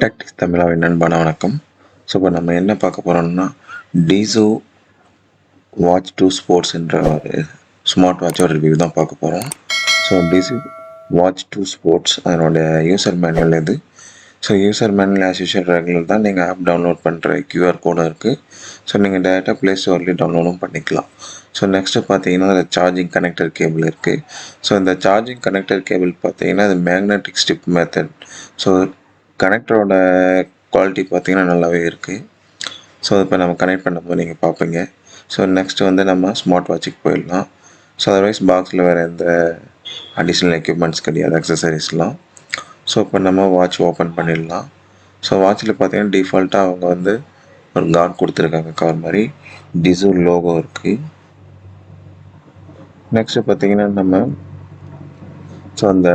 Tech தமிழாவின் அன்பான வணக்கம். So இப்போ நம்ம என்ன பார்க்க போகிறோம்னா Dizo வாட்ச் 2 ஸ்போர்ட்ஸ் என்ற ஒரு ஸ்மார்ட் வாட்சோட ரிவ்யூ தான் பார்க்க போகிறோம். ஸோ Dizo வாட்ச் 2 ஸ்போர்ட்ஸ் அதனோட யூசர் மேனுவல் இது. So user manual as usual regular தான். நீங்கள் ஆப் டவுன்லோட் பண்ணுற கியூஆர் கோடும் இருக்குது. ஸோ நீங்கள் டேரெக்டாக ப்ளே ஸ்டோர்லேயே டவுன்லோடும் பண்ணிக்கலாம். ஸோ நெக்ஸ்ட்டு பார்த்தீங்கன்னா அதில் சார்ஜிங் கனெக்டர் கேபிள் இருக்குது. ஸோ இந்த சார்ஜிங் கனெக்டர் கேபிள் பார்த்தீங்கன்னா அது மேக்னெட்டிக் ஸ்ட்ரிப் மெத்தட். ஸோ கனெக்டரோட குவாலிட்டி பார்த்தீங்கன்னா நல்லாவே இருக்குது. ஸோ இப்போ நம்ம கனெக்ட் பண்ணும்போது நீங்கள் பார்ப்பீங்க. ஸோ நெக்ஸ்ட் வந்து நம்ம ஸ்மார்ட் வாட்சுக்கு போயிடலாம். ஸோ அதர்வைஸ் பாக்ஸில் வேறு எந்த அடிஷ்னல் எக்யூப்மெண்ட்ஸ் கிடையாது, அக்சசரிஸ்லாம். ஸோ இப்போ நம்ம வாட்ச் ஓப்பன் பண்ணிடலாம். ஸோ வாட்சில் பார்த்தீங்கன்னா டிஃபால்ட்டாக அவங்க வந்து ஒரு கார்ட் கொடுத்துருக்காங்க, கவர் மாதிரி Dizo லோகோ இருக்குது. நெக்ஸ்ட்டு பார்த்தீங்கன்னா நம்ம ஸோ அந்த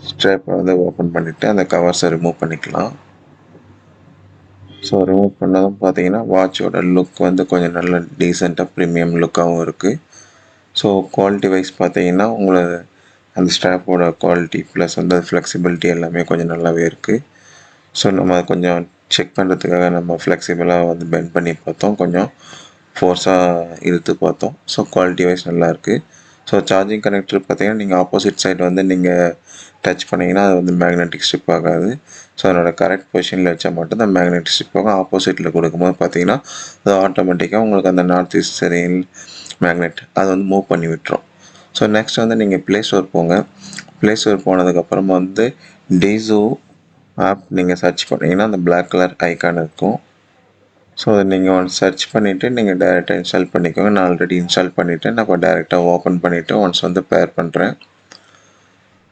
ஸ்ட்ராப்பை வந்து ஓப்பன் பண்ணிவிட்டு அந்த கவர்ஸை ரிமூவ் பண்ணிக்கலாம். ஸோ ரிமூவ் பண்ணதும் பார்த்தீங்கன்னா வாட்சோட லுக் வந்து கொஞ்சம் நல்ல டீசெண்டாக ப்ரீமியம் லுக்காகவும் இருக்குது. ஸோ குவாலிட்டி வைஸ் பார்த்தீங்கன்னா உங்களுக்கு அந்த ஸ்ட்ராப்போட குவாலிட்டி ப்ளஸ் வந்து ஃப்ளெக்சிபிலிட்டி எல்லாமே கொஞ்சம் நல்லாவே இருக்குது. ஸோ நம்ம கொஞ்சம் செக் பண்ணுறதுக்காக நம்ம ஃப்ளெக்சிபிளாக வந்து பெண்ட் பண்ணி பார்த்தோம், கொஞ்சம் ஃபோர்ஸாக இழுத்து பார்த்தோம். ஸோ குவாலிட்டி வைஸ் நல்லாயிருக்கு. ஸோ சார்ஜிங் கனெக்டர் பார்த்தீங்கன்னா நீங்கள் ஆப்போசிட் சைடு வந்து நீங்கள் டச் பண்ணிங்கன்னா அது வந்து மேக்னெட்டிக் ஸ்ட்ரிப் ஆகாது. ஸோ அதனோட கரெக்ட் பொசிஷனில் வச்சால் மட்டும் தான் மேக்னெட்டிக் ஸ்ட்ரிப் ஆகும். ஆப்போசிட்டில் கொடுக்கும்போது பார்த்தீங்கன்னா அது ஆட்டோமேட்டிக்காக உங்களுக்கு அந்த நார்த் ஈஸ்ட் சரியில் மேக்னெட் அது வந்து மூவ் பண்ணி விட்டுரும். ஸோ நெக்ஸ்ட் வந்து நீங்கள் ப்ளே ஸ்டோர் போங்க. ப்ளே ஸ்டோர் போனதுக்கப்புறமா வந்து Dizo ஆப் நீங்கள் சர்ச் பண்ணிங்கன்னா அந்த பிளாக் கலர் ஐக்கான் இருக்கும். ஸோ அதை நீங்கள் ஒன்ஸ் சர்ச் பண்ணிவிட்டு நீங்கள் டேரெக்டாக இன்ஸ்டால் பண்ணிக்கோங்க. நான் ஆல்ரெடி இன்ஸ்டால் பண்ணிவிட்டு நான் இப்போ டேரெக்டாக ஓப்பன் பண்ணிவிட்டு ஒன்ஸ் வந்து பேர் பண்ணுறேன்.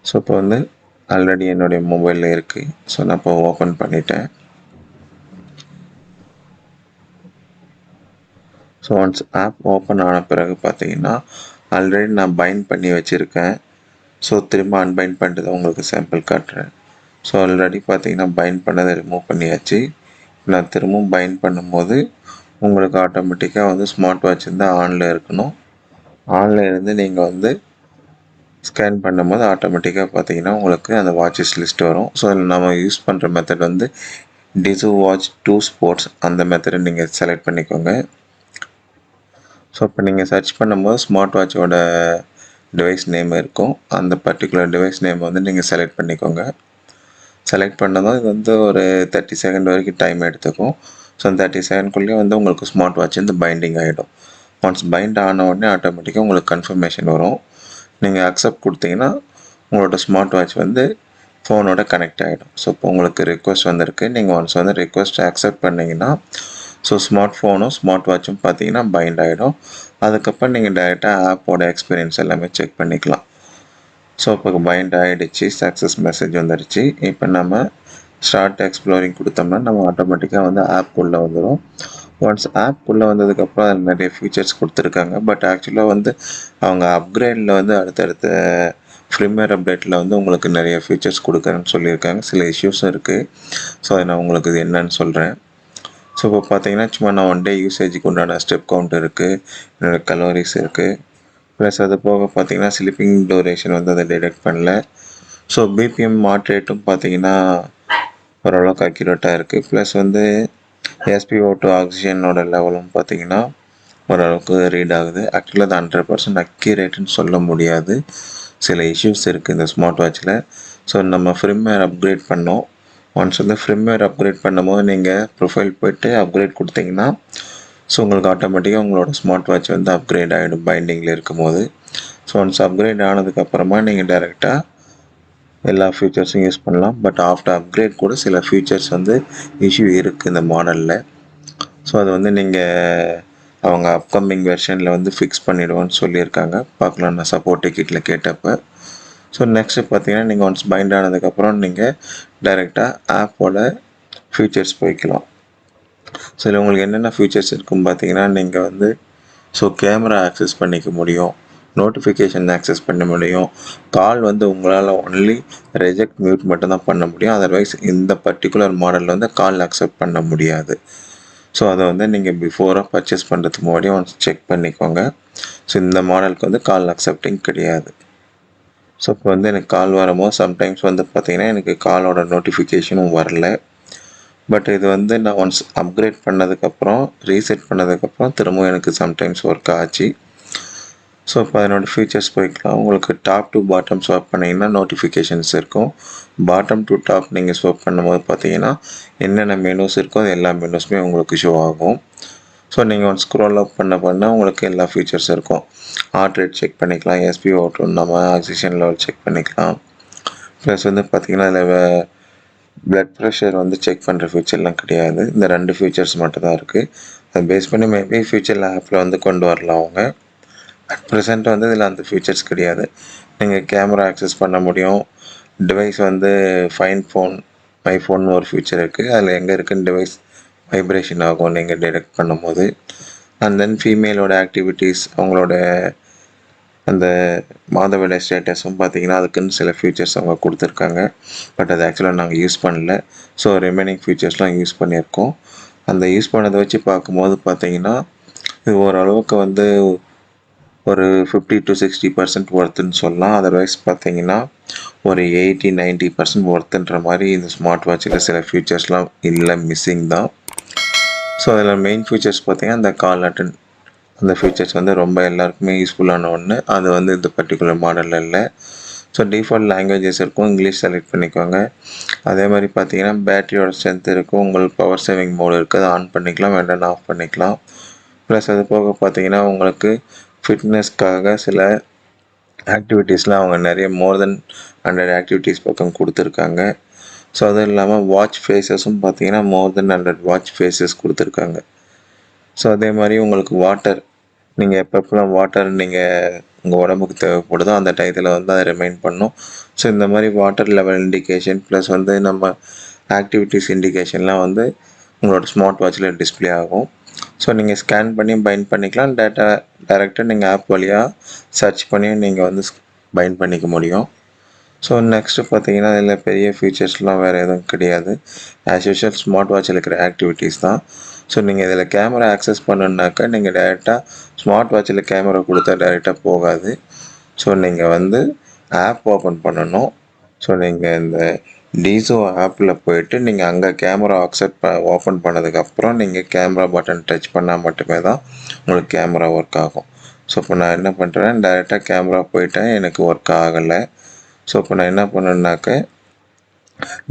ஸோ இப்போ வந்து ஆல்ரெடி என்னுடைய மொபைலில் இருக்குது. ஸோ நான் இப்போ ஓப்பன் பண்ணிட்டேன். ஸோ ஒன்ஸ் ஆப் ஓப்பன் ஆன பிறகு பார்த்தீங்கன்னா ஆல்ரெடி நான் பைண்ட் பண்ணி வச்சுருக்கேன். ஸோ திரும்ப அன்பைண்ட் பண்ணிட்டு தான் உங்களுக்கு சாம்பிள் காட்டுறேன். ஸோ ஆல்ரெடி பார்த்தீங்கன்னா பைண்ட் பண்ணதை ரிமூவ் பண்ணியாச்சு. நான் திரும்பவும் பைண்ட் பண்ணும்போது உங்களுக்கு ஆட்டோமேட்டிக்காக வந்து ஸ்மார்ட் வாட்ச் வந்து ஆனில் இருக்கணும். ஆனில் இருந்து நீங்கள் வந்து ஸ்கேன் பண்ணும்போது ஆட்டோமேட்டிக்காக பார்த்தீங்கன்னா உங்களுக்கு அந்த வாட்சஸ் லிஸ்ட் வரும். ஸோ நம்ம யூஸ் பண்ணுற மெத்தட் வந்து Dizo வாட்ச் 2 ஸ்போர்ட்ஸ் அந்த மெத்தடை நீங்கள் செலக்ட் பண்ணிக்கோங்க. ஸோ இப்போ நீங்கள் சர்ச் பண்ணும்போது ஸ்மார்ட் வாட்சோட டிவைஸ் நேம் இருக்கும். அந்த பர்டிகுலர் டிவைஸ் நேம் வந்து நீங்கள் செலக்ட் பண்ணிக்கோங்க. செலக்ட் பண்ணதும் இது வந்து ஒரு 30 செகண்ட் வரைக்கும் டைம் எடுத்துக்கும். ஸோ அந்த 30 செகண்ட்குள்ளேயே வந்து உங்களுக்கு ஸ்மார்ட் வாட்ச் வந்து பைண்டிங் ஆகிடும். ஒன்ஸ் பைண்ட் ஆன உடனே ஆட்டோமேட்டிக்காக உங்களுக்கு கன்ஃபர்மேஷன் வரும். நீங்கள் அக்செப்ட் கொடுத்தீங்கன்னா உங்களோட ஸ்மார்ட் வாட்ச் வந்து ஃபோனோட கனெக்ட் ஆகிடும். ஸோ இப்போ உங்களுக்கு ரிக்வெஸ்ட் வந்திருக்கு. நீங்கள் ஒன்ஸ் வந்து ரிக்வெஸ்ட் அக்செப்ட் பண்ணிங்கன்னா ஸோ ஸ்மார்ட் ஃபோனும் ஸ்மார்ட் வாட்சும் பார்த்தீங்கன்னா பைண்ட் ஆகிடும். அதுக்கப்புறம் நீங்கள் டைரெக்டாக ஆப்போட எக்ஸ்பீரியன்ஸ் எல்லாமே செக் பண்ணிக்கலாம். ஸோ இப்போ பைண்ட் ஆகிடுச்சு, சக்ஸஸ் மெசேஜ் வந்துடுச்சு. இப்போ நம்ம ஸ்டார்ட் எக்ஸ்ப்ளோரிங் கொடுத்தோம்னா நம்ம ஆட்டோமேட்டிக்காக வந்து ஆப்புக்குள்ளே வந்துடும். ஒன்ஸ் ஆப்புக்குள்ளே வந்ததுக்கப்புறம் அதில் நிறைய ஃபீச்சர்ஸ் கொடுத்துருக்காங்க. பட் ஆக்சுவலாக வந்து அவங்க அப்கிரேடில் வந்து அடுத்தடுத்த ஃப்ரீமியர் அப்டேட்டில் வந்து உங்களுக்கு நிறைய ஃபீச்சர்ஸ் கொடுக்குறேன்னு சொல்லியிருக்காங்க. சில இஷ்யூஸும் இருக்குது. ஸோ அதை நான் உங்களுக்கு இது என்னன்னு சொல்கிறேன். ஸோ இப்போ பார்த்தீங்கன்னா சும்மா நான் ஒன் டே யூசேஜுக்கு உண்டான ஸ்டெப் கவுண்ட் இருக்குது, என்னோடய கலோரிஸ் இருக்குது. ப்ளஸ் அது போக பார்த்தீங்கன்னா ஸ்லீப்பிங் டூரேஷன் வந்து அதை டிடெக்ட் பண்ணல. ஸோ பிபிஎம் ஹார்ட் ரேட்டும் பார்த்தீங்கன்னா ஓரளவுக்கு அக்யூரேட்டாக இருக்குது. ப்ளஸ் வந்து SpO2 ஆக்சிஜனோட லெவலும் பார்த்தீங்கன்னா ஓரளவுக்கு ரீட் ஆகுது. ஆக்சுவலாக அது 100% அக்யூரேட்டுன்னு சொல்ல முடியாது. சில இஷ்யூஸ் இருக்குது இந்த ஸ்மார்ட் வாட்சில். ஸோ நம்ம ஃப்ரிம்வேர் அப்கிரேட் பண்ணோம். ஒன்ஸ் வந்து ஃப்ரிம்வேர் அப்கிரேட் பண்ணும்போது நீங்கள் ப்ரொஃபைல் போய்ட்டு அப்கிரேட் கொடுத்தீங்கன்னா ஸோ உங்களுக்கு ஆட்டோமேட்டிக்காக உங்களோட ஸ்மார்ட் வாட்ச் வந்து அப்கிரேட் ஆகிடும் பைண்டிங்கில் இருக்கும்போது. ஸோ ஒன்ஸ் அப்கிரேட் ஆனதுக்கப்புறமா நீங்கள் டைரெக்டாக எல்லா ஃபீச்சர்ஸும் யூஸ் பண்ணலாம். பட் ஆஃப்டர் அப்கிரேட் கூட சில ஃபீச்சர்ஸ் வந்து இஷ்யூ இருக்குது இந்த மாடலில். ஸோ அது வந்து நீங்கள் அவங்க அப்கமிங் வெர்ஷனில் வந்து ஃபிக்ஸ் பண்ணிவிடுவோன்னு சொல்லியிருக்காங்க. பார்க்கலாம், நான் சப்போர்ட் டிக்கெட்டில் கேட்டப்போ. ஸோ நெக்ஸ்ட்டு பார்த்தீங்கன்னா நீங்கள் ஒன்ஸ் பைண்ட் ஆனதுக்கப்புறம் நீங்கள் டைரெக்டாக ஆப்போட ஃபீச்சர்ஸ் போய்க்கலாம். ஸோ இதில் உங்களுக்கு என்னென்ன ஃபீச்சர்ஸ் இருக்குன்னு பார்த்தீங்கன்னா நீங்கள் வந்து ஸோ கேமரா ஆக்சஸ் பண்ணிக்க முடியும், நோட்டிஃபிகேஷன் ஆக்சஸ் பண்ண முடியும். கால் வந்து உங்களால் ஒன்லி ரிஜெக்ட் மியூட் மட்டும்தான் பண்ண முடியும். அதர்வைஸ் இந்த பர்டிகுலர் மாடலில் வந்து கால் அக்செப்ட் பண்ண முடியாது. ஸோ அதை வந்து நீங்கள் பிஃபோராக பர்ச்சேஸ் பண்ணுறதுக்கு முன்னாடி ஒன்ஸ் செக் பண்ணிக்கோங்க. ஸோ இந்த மாடலுக்கு வந்து கால் அக்செப்டிங் கிடையாது. ஸோ இப்போ வந்து எனக்கு கால் வரும்போது சம்டைம்ஸ் வந்து பார்த்திங்கன்னா எனக்கு காலோட நோட்டிஃபிகேஷனும் வரல. பட் இது வந்து நான் ஒன்ஸ் அப்கிரேட் பண்ணதுக்கப்புறம் ரீசெட் பண்ணதுக்கப்புறம் திரும்பவும் எனக்கு சம்டைம்ஸ் ஒர்க் ஆச்சு. ஸோ இப்போ அதனோட ஃபீச்சர்ஸ் போய்க்கலாம். உங்களுக்கு டாப் டு பாட்டம் ஸ்வைப் பண்ணிங்கன்னா நோட்டிஃபிகேஷன்ஸ் இருக்கும். பாட்டம் டு டாப் நீங்கள் ஸ்வைப் பண்ணும்போது பார்த்தீங்கன்னா என்னென்ன மெனூஸ் இருக்கோ அது எல்லா மெனூஸுமே உங்களுக்கு ஷோ ஆகும். ஸோ நீங்கள் ஒன்ஸ் ஸ்க்ரோல் அப் பண்ண உங்களுக்கு எல்லா ஃபீச்சர்ஸ் இருக்கும். ஹார்ட் ரேட் செக் பண்ணிக்கலாம், SpO2 நம்ம ஆக்சிஜன் லெவல் செக் பண்ணிக்கலாம். ப்ளஸ் வந்து பார்த்தீங்கன்னா அதில் பிளட் ப்ரெஷர் வந்து செக் பண்ணுற ஃபீச்சர்லாம் கிடையாது. இந்த 2 ஃபீச்சர்ஸ் மட்டும் தான் இருக்குது. அதை பேஸ் பண்ணி மேபி ஃபியூச்சரில் ஆப்பில் வந்து கொண்டு வரலாம் அவங்க. அட் ப்ரெசென்ட் வந்து இதில் அந்த ஃபீச்சர்ஸ் கிடையாது. நீங்கள் கேமரா ஆக்சஸ் பண்ண முடியும். டிவைஸ் வந்து ஃபைண்ட் ஃபோன், மை ஃபோன் ஒரு ஃபீச்சர் இருக்குது. அதில் எங்கே இருக்குன்னு டிவைஸ் வைப்ரேஷன் ஆகும் நீங்கள் டிடெக்ட் பண்ணும்போது. அண்ட் தென் ஃபீமேலோட ஆக்டிவிட்டீஸ், அவங்களோட அந்த மாதவிடாய் ஸ்டேட்டஸும் பார்த்தீங்கன்னா அதுக்குன்னு சில ஃபீச்சர்ஸ் அவங்க கொடுத்துருக்காங்க. பட் அது ஆக்சுவலாக நாங்கள் யூஸ் பண்ணல. ஸோ ரிமைனிங் ஃபீச்சர்ஸ்லாம் யூஸ் பண்ணியிருக்கோம். அந்த யூஸ் பண்ணதை வச்சு பார்க்கும்போது பார்த்தீங்கன்னா இது ஓரளவுக்கு வந்து ஒரு 50-60% ஒர்த்துன்னு சொல்லலாம். அதர்வைஸ் பார்த்தீங்கன்னா ஒரு 80-90% ஒர்த்துன்ற மாதிரி இந்த ஸ்மார்ட் வாட்சில் சில ஃபீச்சர்ஸ்லாம் இல்லை, மிஸ்ஸிங் தான். ஸோ அதில் மெயின் ஃபீச்சர்ஸ் பார்த்தீங்கன்னா இந்த கால் அட்டன், அந்த ஃபீச்சர்ஸ் வந்து ரொம்ப எல்லாருக்குமே யூஸ்ஃபுல்லான ஒன்று. அது வந்து இந்த பர்டிகுலர் மாடலில் இல்லை. ஸோ டிஃபால்ட் லாங்குவேஜஸ் இருக்கும், இங்கிலீஷ் செலக்ட் பண்ணிக்கோங்க. அதே மாதிரி பார்த்தீங்கன்னா பேட்டரியோட ஸ்ட்ரென்த் இருக்கும், உங்களுக்கு பவர் சேவிங் மோடு இருக்குது, அதை ஆன் பண்ணிக்கலாம், வேண்டாம் ஆஃப் பண்ணிக்கலாம். ப்ளஸ் அது போக பார்த்தீங்கன்னா உங்களுக்கு ஃபிட்னஸ்க்காக சில ஆக்டிவிட்டீஸ்லாம் அவங்க நிறைய மோர் தென் 100 ஆக்டிவிட்டீஸ் பக்கம் கொடுத்துருக்காங்க. ஸோ அதுவும் இல்லாமல் வாட்ச் ஃபேஸஸும் பார்த்தீங்கன்னா மோர் தென் 100 வாட்ச் ஃபேஸஸ் கொடுத்துருக்காங்க. ஸோ அதே மாதிரி உங்களுக்கு வாட்டர், நீங்கள் எப்பப்போலாம் வாட்டர் நீங்கள் உங்கள் உடம்புக்கு தேவைப்படுதோ அந்த டயத்தில் வந்து அதை ரிமைண்ட் பண்ணும். ஸோ இந்த மாதிரி வாட்டர் லெவல் இண்டிகேஷன் ப்ளஸ் வந்து நம்ம ஆக்டிவிட்டீஸ் இண்டிகேஷன்லாம் வந்து உங்களோட ஸ்மார்ட் வாட்சில் டிஸ்பிளே ஆகும். ஸோ நீங்கள் ஸ்கேன் பண்ணி பைண்ட் பண்ணிக்கலாம், டேரெக்டாக நீங்கள் ஆப் வழியாக சர்ச் பண்ணியும் நீங்கள் வந்து பைண்ட் பண்ணிக்க முடியும். ஸோ நெக்ஸ்ட்டு பார்த்தீங்கன்னா இதில் பெரிய ஃபீச்சர்ஸ்லாம் வேறு எதுவும் கிடையாது. ஆஸ் யூஷுவல் ஸ்மார்ட் வாட்சில் இருக்கிற ஆக்டிவிட்டீஸ் தான். ஸோ நீங்கள் இதில் கேமரா ஆக்சஸ் பண்ணணுன்னாக்கா நீங்கள் டேரெக்டாக ஸ்மார்ட் வாட்சில் கேமரா கொடுத்தா டேரெக்டாக போகாது. ஸோ நீங்கள் வந்து ஆப் ஓப்பன் பண்ணணும். ஸோ நீங்கள் இந்த Dizo ஆப்பில் போயிட்டு நீங்கள் அங்கே கேமரா ஓப்பன் பண்ணதுக்கப்புறம் நீங்கள் கேமரா பட்டன் டச் பண்ணால் மட்டுமே தான் உங்களுக்கு கேமரா ஒர்க் ஆகும். ஸோ இப்போ நான் என்ன பண்ணுறேன், டேரெக்டாக கேமரா போயிட்டேன், எனக்கு ஒர்க் ஆகலை. ஸோ இப்போ நான் என்ன பண்ணேன்னாக்க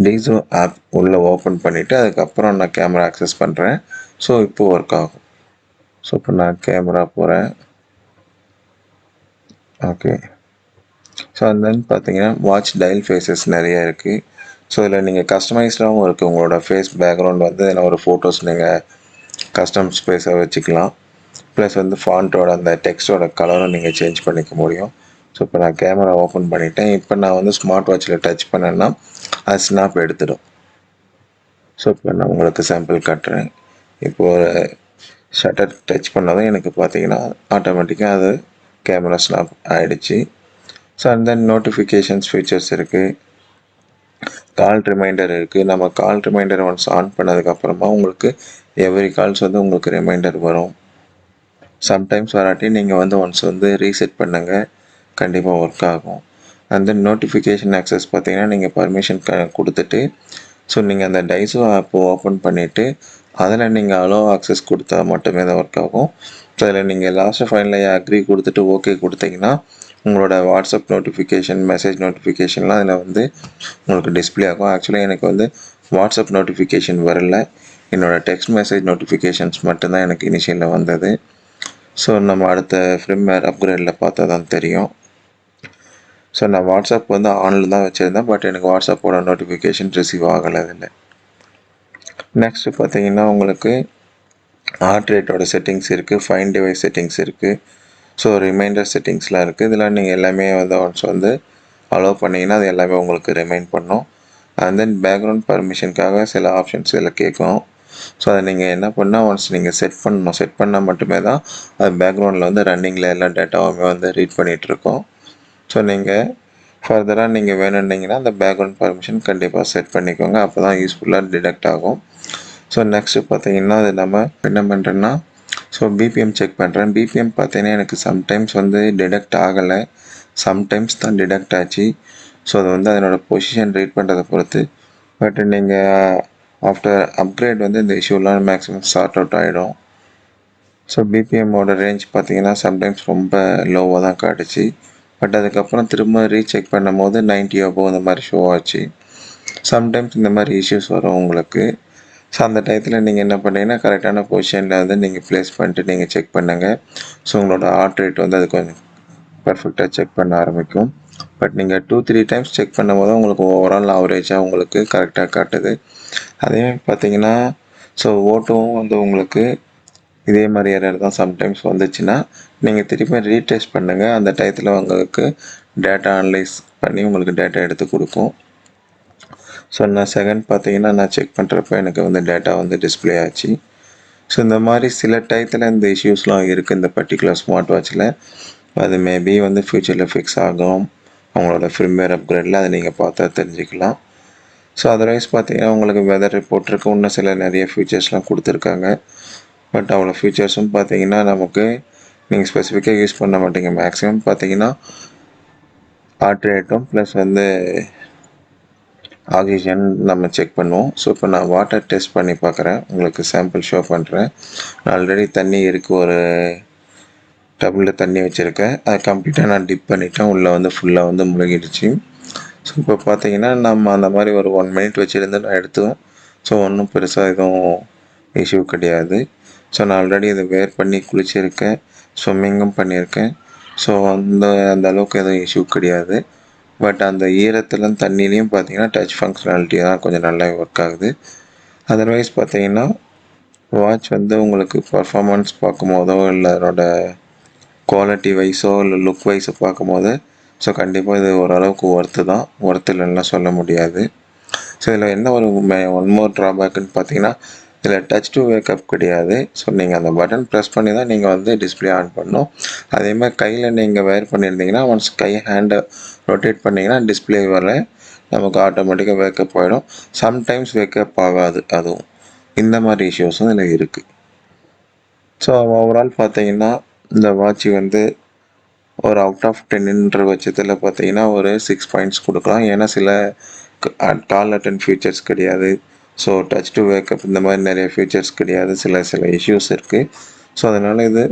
Dizo ஆப் உள்ளே ஓப்பன் பண்ணிவிட்டு அதுக்கப்புறம் நான் கேமரா ஆக்சஸ் பண்ணுறேன். ஸோ இப்போ ஒர்க் ஆகும். ஸோ இப்போ நான் கேமரா போகிறேன். ஓகே. ஸோ அண்ட் தென் பார்த்தீங்கன்னா வாட்ச் டயல் ஃபேஸஸ் நிறைய இருக்குது. ஸோ இதில் நீங்கள் கஸ்டமைஸ்டாகவும் இருக்குது. உங்களோட ஃபேஸ் பேக்ரவுண்ட் வந்து இதில் ஒரு ஃபோட்டோஸ் நீங்கள் கஸ்டம் ஸ்பேஸாக வச்சுக்கலாம். ப்ளஸ் வந்து ஃபாண்ட்டோட அந்த டெக்ஸ்ட்டோட கலரும் நீங்கள் சேஞ்ச் பண்ணிக்க முடியும். ஸோ இப்போ நான் கேமரா ஓப்பன் பண்ணிவிட்டேன். இப்போ நான் வந்து ஸ்மார்ட் வாட்சில் டச் பண்ணேன்னா அது ஸ்னாப் எடுத்துடும். ஸோ இப்போ நான் உங்களுக்கு சாம்பிள் காட்டுறேன். இப்போது ஷட்டர் டச் பண்ணதும் எனக்கு பார்த்தீங்கன்னா ஆட்டோமேட்டிக்காக அது கேமரா ஸ்னாப் ஆகிடுச்சு. So and then notifications features இருக்குது, கால் ரிமைண்டர் இருக்குது. நம்ம கால் ரிமைண்டர் ஒன்ஸ் ஆன் பண்ணதுக்கப்புறமா உங்களுக்கு எவ்ரி கால்ஸ் வந்து உங்களுக்கு ரிமைண்டர் வரும். சம்டைம்ஸ் வராட்டி நீங்கள் வந்து ஒன்ஸ் வந்து ரீசெட் பண்ணுங்கள், கண்டிப்பாக ஒர்க் ஆகும். அண்ட் தென் நோட்டிஃபிகேஷன் ஆக்சஸ் பார்த்தீங்கன்னா நீங்கள் பர்மிஷன் கொடுத்துட்டு ஸோ நீங்கள் அந்த Dizo ஆப்பை ஓப்பன் பண்ணிவிட்டு அதில் நீங்கள் அலோ ஆக்சஸ் கொடுத்தா மட்டுமே தான் ஒர்க் ஆகும். ஸோ அதில் நீங்கள் லாஸ்ட்டு ஃபைனலாக அக்ரி கொடுத்துட்டு ஓகே கொடுத்தீங்கன்னா உங்களோட வாட்ஸ்அப் நோட்டிஃபிகேஷன், மெசேஜ் நோட்டிஃபிகேஷன்லாம் அதில் வந்து உங்களுக்கு டிஸ்பிளே ஆகும். ஆக்சுவலாக எனக்கு வந்து வாட்ஸ்அப் நோட்டிஃபிகேஷன் வரல, என்னோடய டெக்ஸ்ட் மெசேஜ் நோட்டிஃபிகேஷன்ஸ் மட்டும்தான் எனக்கு இனிஷியலில் வந்தது. ஸோ நம்ம அடுத்த ஃபிர்ம்வேர் அப்கிரேடில் பார்த்தா தான் தெரியும். ஸோ நான் வாட்ஸ்அப் வந்து ஆனில் தான் வச்சுருந்தேன், பட் எனக்கு வாட்ஸ்அப்போட நோட்டிஃபிகேஷன் ரிசீவ் ஆகலை அதில். நெக்ஸ்ட்டு பார்த்தீங்கன்னா உங்களுக்கு ஹார்ட் ரேட்டோட செட்டிங்ஸ் இருக்குது, ஃபைன் டிவைஸ் செட்டிங்ஸ் இருக்குது, ஸோ ரிமைண்டர் செட்டிங்ஸ்லாம் இருக்குது. இதெல்லாம் நீங்கள் எல்லாமே வந்து ஒன்ஸ் வந்து அலோவ் பண்ணிங்கன்னா அது எல்லாமே உங்களுக்கு ரிமைண்ட் பண்ணும். அண்ட் தென் பேக்ரவுண்ட் பர்மிஷனுக்காக சில ஆப்ஷன்ஸ் இதில் கேட்கும். ஸோ அதை நீங்கள் என்ன பண்ணால் ஒன்ஸ் நீங்கள் செட் பண்ணணும், செட் பண்ணால் மட்டுமே தான் அது பேக்ரவுண்டில் வந்து ரன்னிங்கில் எல்லா டேட்டாவுமே வந்து ரீட் பண்ணிகிட்ருக்கோம். ஸோ நீங்கள் ஃபர்தராக நீங்கள் வேணுன்னீங்கன்னா அந்த பேக்ரவுண்ட் பர்மிஷன் கண்டிப்பாக செட் பண்ணிக்கோங்க, அப்போ தான் யூஸ்ஃபுல்லாக டிடெக்ட் ஆகும். ஸோ நெக்ஸ்ட்டு பார்த்தீங்கன்னா அது நம்ம என்ன பண்ணுறேன்னா ஸோ பிபிஎம் செக் பண்ணுறேன். பிபிஎம் பார்த்தீங்கன்னா எனக்கு சம்டைம்ஸ் வந்து டிடெக்ட் ஆகலை, சம்டைம்ஸ் தான் டிடெக்ட் ஆச்சு. ஸோ அது வந்து அதனோட பொசிஷன் ரீட் பண்ணுறதை பொறுத்து. பட் நீங்கள் ஆஃப்டர் அப்கிரேட் வந்து இந்த இஷ்யூலாம் மேக்ஸிமம் சார்ட் அவுட் ஆகிடும். ஸோ பிபிஎம்மோட ரேஞ்ச் பார்த்தீங்கன்னா சம்டைம்ஸ் ரொம்ப லோவாக தான் காட்டுச்சு. பட் அதுக்கப்புறம் திரும்ப ரீசெக் பண்ணும்போது 90 அபோவ் இந்த மாதிரி ஷோ ஆச்சு. சம்டைம்ஸ் இந்த மாதிரி இஷ்யூஸ் வரும் உங்களுக்கு. ஸோ அந்த டயத்தில் நீங்கள் என்ன பண்ணீங்கன்னா கரெக்டான பொசிஷனில் வந்து நீங்கள் ப்ளேஸ் பண்ணிட்டு நீங்கள் செக் பண்ணுங்கள். ஸோ உங்களோட ஹார்ட் ரேட் வந்து அது கொஞ்சம் பர்ஃபெக்டாக செக் பண்ண ஆரம்பிக்கும். பட் நீங்கள் 2-3 டைம்ஸ் செக் பண்ணும்போது உங்களுக்கு ஓவரால் ஆவரேஜாக உங்களுக்கு கரெக்டாக காட்டுது. அதேமாதிரி பார்த்தீங்கன்னா ஸோ ஓட்டோவும் வந்து உங்களுக்கு இதே மாதிரி எரர் தான் சம்டைம்ஸ் வந்துச்சுன்னா நீங்கள் திருப்பி ரீடெஸ்ட் பண்ணுங்கள். அந்த டயத்தில் உங்களுக்கு டேட்டா அனலைஸ் பண்ணி உங்களுக்கு டேட்டா எடுத்து கொடுக்கும். ஸோ நான் செகண்ட் பார்த்தீங்கன்னா நான் செக் பண்ணுறப்ப எனக்கு வந்து டேட்டா வந்து டிஸ்பிளே ஆச்சு. ஸோ இந்த மாதிரி சில டயத்தில் இந்த இஷ்யூஸ்லாம் இருக்குது இந்த பர்டிகுலர் ஸ்மார்ட் வாட்சில். அது மேபி வந்து ஃப்யூச்சரில் ஃபிக்ஸ் ஆகும். அவங்களோட ஃபிர்ம்வேர் அப்கிரேடில் அதை நீங்கள் பார்த்தா தெரிஞ்சுக்கலாம். ஸோ அதர்வைஸ் பார்த்தீங்கன்னா உங்களுக்கு வெதர் ரிப்போர்ட் இன்னும் சில நிறைய ஃபீச்சர்ஸ்லாம் கொடுத்துருக்காங்க. பட் அவ்வளோ ஃபீச்சர்ஸும் பார்த்தீங்கன்னா நமக்கு நீங்கள் ஸ்பெசிஃபிக்காக யூஸ் பண்ண மாட்டீங்க. மேக்ஸிமம் பார்த்தீங்கன்னா ஹார்ட் ரேட்டும் ப்ளஸ் வந்து ஆக்சிஜன் நம்ம செக் பண்ணுவோம். ஸோ இப்போ நான் வாட்டர் டெஸ்ட் பண்ணி பார்க்குறேன். உங்களுக்கு சாம்பிள் ஷோ பண்ணுறேன். நான் ஆல்ரெடி தண்ணி இருக்குது, ஒரு டப்பில் தண்ணி வச்சுருக்கேன். அதை கம்ப்ளீட்டாக நான் டிப் பண்ணிவிட்டேன். உள்ளே வந்து ஃபுல்லாக வந்து முழுகிடுச்சு. ஸோ இப்போ பார்த்தீங்கன்னா நம்ம அந்த மாதிரி ஒரு 1 மினிட் வச்சுருந்து நான் எடுத்துவேன். ஸோ ஒன்றும் பெருசாக எதுவும் இஷ்யூ கிடையாது. ஸோ நான் ஆல்ரெடி இதை வேர் பண்ணி குளிச்சிருக்கேன், ஸ்விம்மிங்கும் பண்ணியிருக்கேன். ஸோ அந்த அளவுக்கு எதுவும் இஷ்யூ கிடையாது. பட் அந்த ஈரத்துலையும் தண்ணிலையும் பார்த்தீங்கன்னா டச் ஃபங்க்ஷனாலிட்டி தான் கொஞ்சம் நல்லா ஒர்க் ஆகுது. அதர்வைஸ் பார்த்தீங்கன்னா வாட்ச் வந்து உங்களுக்கு பர்ஃபார்மன்ஸ் பார்க்கும்போதோ இல்லை அதனோட குவாலிட்டி வைஸோ இல்லை லுக் வைஸோ பார்க்கும்போது ஸோ கண்டிப்பாக இது ஓரளவுக்கு ஒர்த்து தான். ஒர்த்து இல்லைன்னா சொல்ல முடியாது. ஸோ இதில் என்ன ஒரு ஒன் மோர் ட்ராபேக்குன்னு பார்த்தீங்கன்னா இதில் டச் டு வேக்கப் கிடையாது. ஸோ நீங்கள் அந்த பட்டன் ப்ரெஸ் பண்ணி தான் நீங்கள் வந்து டிஸ்பிளே ஆன் பண்ணணும். அதேமாதிரி கையில் நீங்கள் வேர் பண்ணியிருந்தீங்கன்னா ஒன்ஸ் கை ஹேண்டை ரொட்டேட் பண்ணிங்கன்னா டிஸ்பிளே வர நமக்கு ஆட்டோமேட்டிக்காக வேக்கப் ஆகிடும். சம்டைம்ஸ் வேக்கப் ஆகாது. அதுவும் இந்த மாதிரி இஷ்யூஸும் இதில் இருக்குது. ஸோ ஓவரால் பார்த்தீங்கன்னா இந்த வாட்ச் வந்து ஒரு அவுட் ஆஃப் 10ன்ற பட்சத்தில் பார்த்தீங்கன்னா ஒரு 6 பாயிண்ட்ஸ் கொடுக்கலாம். ஏன்னா சில கால் அட்டன் ஃபீச்சர்ஸ் கிடையாது. ஸோ டச் டு வேக்கப் இந்த மாதிரி நிறைய ஃபீச்சர்ஸ் கிடையாது. சில இஷ்யூஸ் இருக்குது. ஸோ அதனால் இது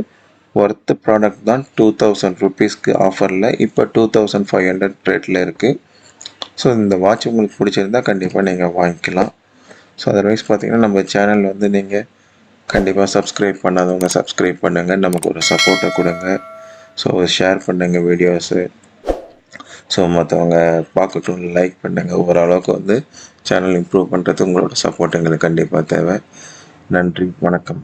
ஒர்த்து ப்ராடக்ட் தான். 2000 ருபீஸ்க்கு ஆஃபரில் இப்போ 2500 ரேட்டில் இருக்குது. ஸோ இந்த வாட்ச் உங்களுக்கு பிடிச்சிருந்தா கண்டிப்பாக நீங்கள் வாங்கிக்கலாம். ஸோ அதர்வைஸ் பார்த்தீங்கன்னா நம்ம சேனல் வந்து நீங்கள் கண்டிப்பாக சப்ஸ்கிரைப் பண்ணாதவங்க சப்ஸ்கிரைப் பண்ணுங்கள். நமக்கு ஒரு சப்போர்ட்டை கொடுங்க. ஸோ ஷேர் பண்ணுங்கள் வீடியோஸு. ஸோ மற்றவங்க பார்க்கட்டும், லைக் பண்ணுங்கள். ஓரளவுக்கு வந்து சேனல் இம்ப்ரூவ் பண்ணுறது உங்களோட சப்போர்ட் எங்களுக்கு கண்டிப்பாக தேவை. நன்றி, வணக்கம்.